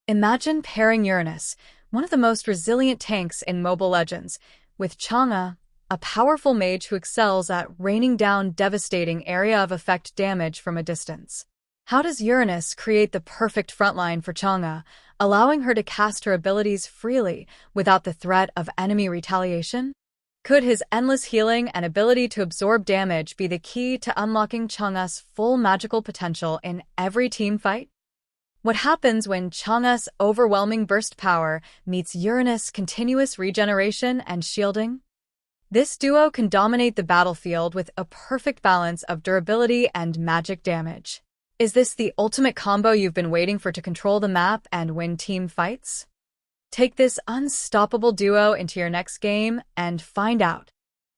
Imagine pairing Uranus, one of the most resilient tanks in Mobile Legends, with Chang'e, a powerful mage who excels at raining down devastating area of effect damage from a distance. How does Uranus create the perfect frontline for Chang'e, allowing her to cast her abilities freely without the threat of enemy retaliation? Could his endless healing and ability to absorb damage be the key to unlocking Chang'e's full magical potential in every team fight? What happens when Chang'e's overwhelming burst power meets Uranus' continuous regeneration and shielding? This duo can dominate the battlefield with a perfect balance of durability and magic damage. Is this the ultimate combo you've been waiting for to control the map and win team fights? Take this unstoppable duo into your next game and find out.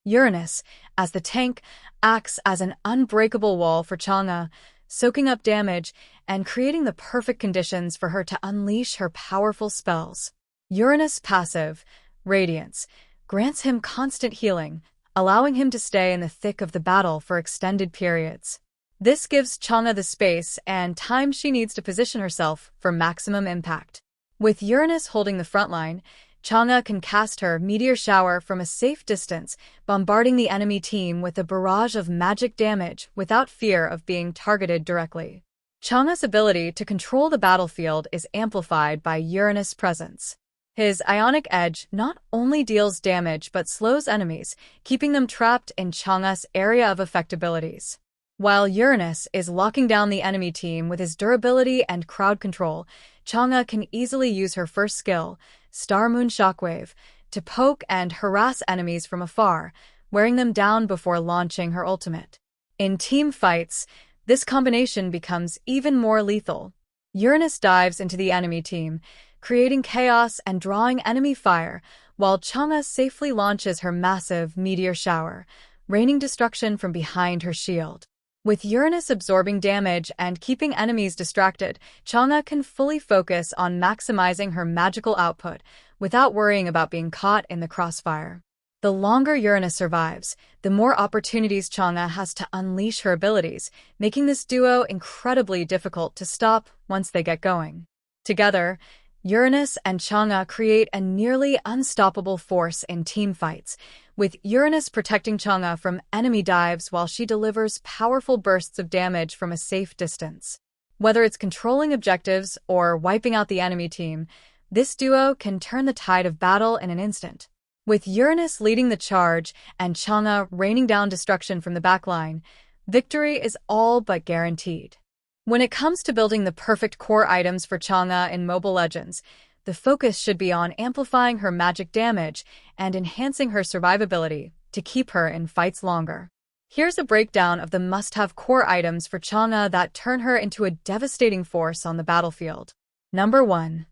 Uranus, as the tank, acts as an unbreakable wall for Chang'e, soaking up damage and creating the perfect conditions for her to unleash her powerful spells. Uranus' passive, Radiance, grants him constant healing, allowing him to stay in the thick of the battle for extended periods. This gives Chang'e the space and time she needs to position herself for maximum impact. With Uranus holding the front line, Chang'e can cast her Meteor Shower from a safe distance, bombarding the enemy team with a barrage of magic damage without fear of being targeted directly. Chang'e's ability to control the battlefield is amplified by Uranus' presence. His ionic edge not only deals damage but slows enemies, keeping them trapped in Chang'e's area of effect abilities. While Uranus is locking down the enemy team with his durability and crowd control, Chang'e can easily use her first skill, Star Moon Shockwave, to poke and harass enemies from afar, wearing them down before launching her ultimate. In team fights, this combination becomes even more lethal. Uranus dives into the enemy team, creating chaos and drawing enemy fire, while Chang'e safely launches her massive Meteor Shower, raining destruction from behind her shield. With Uranus absorbing damage and keeping enemies distracted, Chang'e can fully focus on maximizing her magical output without worrying about being caught in the crossfire. The longer Uranus survives, the more opportunities Chang'e has to unleash her abilities, making this duo incredibly difficult to stop once they get going. Together, Uranus and Chang'e create a nearly unstoppable force in team fights, with Uranus protecting Chang'e from enemy dives while she delivers powerful bursts of damage from a safe distance. Whether it's controlling objectives or wiping out the enemy team, this duo can turn the tide of battle in an instant. With Uranus leading the charge and Chang'e raining down destruction from the backline, victory is all but guaranteed. When it comes to building the perfect core items for Chang'e in Mobile Legends, the focus should be on amplifying her magic damage and enhancing her survivability to keep her in fights longer. Here's a breakdown of the must-have core items for Chang'e that turn her into a devastating force on the battlefield. Number 1.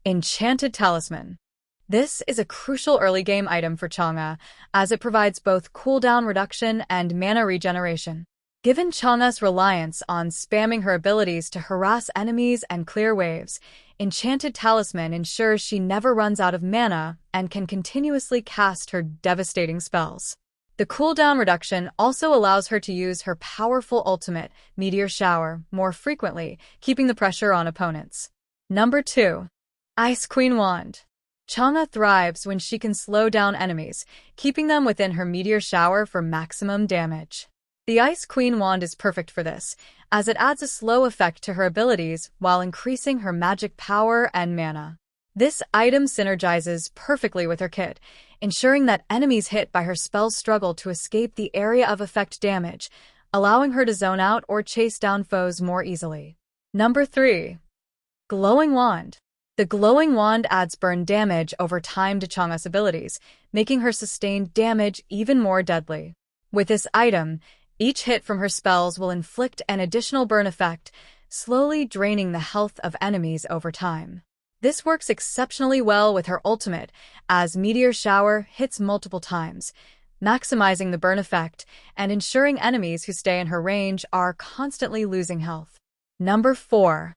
Enchanted Talisman. This is a crucial early-game item for Chang'e, as it provides both cooldown reduction and mana regeneration. Given Chang'e's reliance on spamming her abilities to harass enemies and clear waves, Enchanted Talisman ensures she never runs out of mana and can continuously cast her devastating spells. The cooldown reduction also allows her to use her powerful ultimate, Meteor Shower, more frequently, keeping the pressure on opponents. Number 2. Ice Queen Wand. Chang'e thrives when she can slow down enemies, keeping them within her Meteor Shower for maximum damage. The Ice Queen Wand is perfect for this, as it adds a slow effect to her abilities while increasing her magic power and mana. This item synergizes perfectly with her kit, ensuring that enemies hit by her spells struggle to escape the area of effect damage, allowing her to zone out or chase down foes more easily. Number 3. Glowing Wand. The Glowing Wand adds burn damage over time to Chang'e's abilities, making her sustained damage even more deadly. With this item, each hit from her spells will inflict an additional burn effect, slowly draining the health of enemies over time. This works exceptionally well with her ultimate, as Meteor Shower hits multiple times, maximizing the burn effect and ensuring enemies who stay in her range are constantly losing health. Number 4.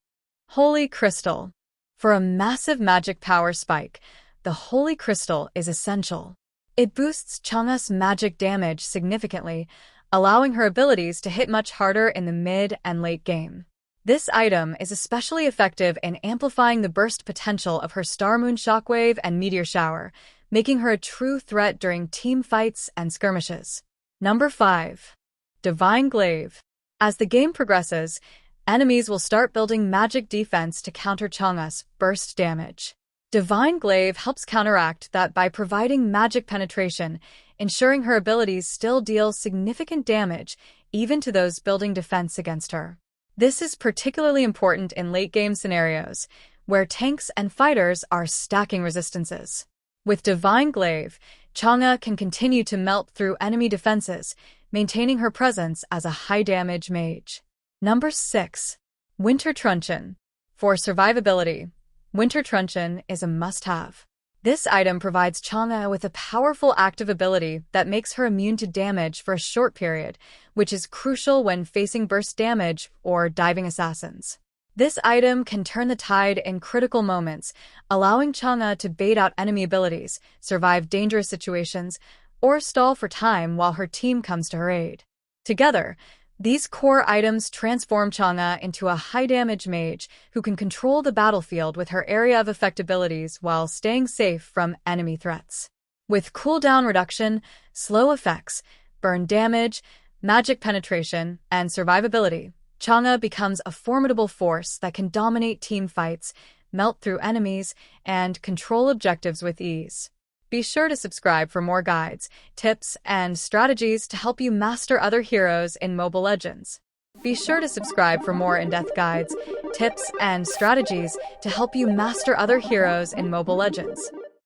Holy Crystal. For a massive magic power spike, the Holy Crystal is essential. It boosts Chang'e's magic damage significantly, allowing her abilities to hit much harder in the mid and late game. This item is especially effective in amplifying the burst potential of her Star Moon Shockwave and Meteor Shower, making her a true threat during team fights and skirmishes. Number 5. Divine Glaive. As the game progresses, enemies will start building magic defense to counter Chang'e's burst damage. Divine Glaive helps counteract that by providing magic penetration, ensuring her abilities still deal significant damage even to those building defense against her. This is particularly important in late-game scenarios, where tanks and fighters are stacking resistances. With Divine Glaive, Chang'e can continue to melt through enemy defenses, maintaining her presence as a high-damage mage. Number 6. Winter Truncheon. For survivability, Winter Truncheon is a must-have. This item provides Chang'e with a powerful active ability that makes her immune to damage for a short period, which is crucial when facing burst damage or diving assassins. This item can turn the tide in critical moments, allowing Chang'e to bait out enemy abilities, survive dangerous situations, or stall for time while her team comes to her aid. Together, these core items transform Chang'e into a high-damage mage who can control the battlefield with her area of effect abilities while staying safe from enemy threats. With cooldown reduction, slow effects, burn damage, magic penetration, and survivability, Chang'e becomes a formidable force that can dominate team fights, melt through enemies, and control objectives with ease. Be sure to subscribe for more guides, tips, and strategies to help you master other heroes in Mobile Legends. Be sure to subscribe for more in-depth guides, tips, and strategies to help you master other heroes in Mobile Legends.